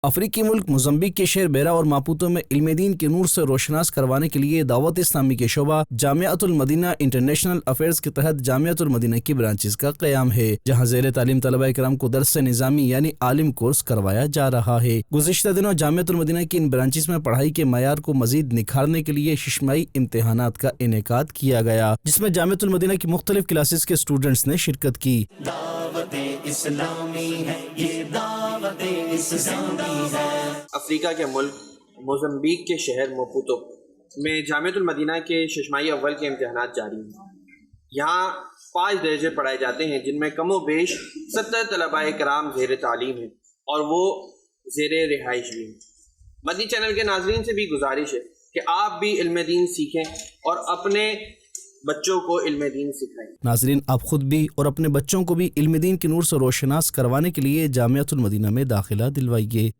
افریقی ملک موزمبیق کے شہر بیرا اور ماپوتو میں علم دین کے نور سے روشناس کروانے کے لیے دعوت اسلامی کے شعبہ جامعۃ المدینہ انٹرنیشنل افیئرز کے تحت جامعۃ المدینہ کی برانچز کا قیام ہے، جہاں زیر تعلیم طلبہ کرام کو درس نظامی یعنی عالم کورس کروایا جا رہا ہے۔ گزشتہ دنوں جامعۃ المدینہ کی ان برانچز میں پڑھائی کے معیار کو مزید نکھارنے کے لیے ششمائی امتحانات کا انعقاد کیا گیا، جس میں جامعۃ المدینہ کی مختلف کلاسز کے اسٹوڈنٹس نے شرکت کی۔ دعوت اسلامی ہے، یہ دعوت اسلامی ہے۔ افریقہ کے ملک موزمبیق کے شہر ماپوتو میں جامعۃ المدینہ کے ششمائی اول کے امتحانات جاری ہیں۔ یہاں 5 درجے پڑھائے جاتے ہیں، جن میں کم و بیش 70 طلباء کرام زیر تعلیم ہیں اور وہ زیر رہائش بھی ہیں۔ مدنی چینل کے ناظرین سے بھی گزارش ہے کہ آپ بھی علم دین سیکھیں اور اپنے بچوں کو علم دین سکھائیں۔ ناظرین، آپ خود بھی اور اپنے بچوں کو بھی علم دین کے نور سے روشناس کروانے کے لیے جامعۃ المدینہ میں داخلہ دلوائیے۔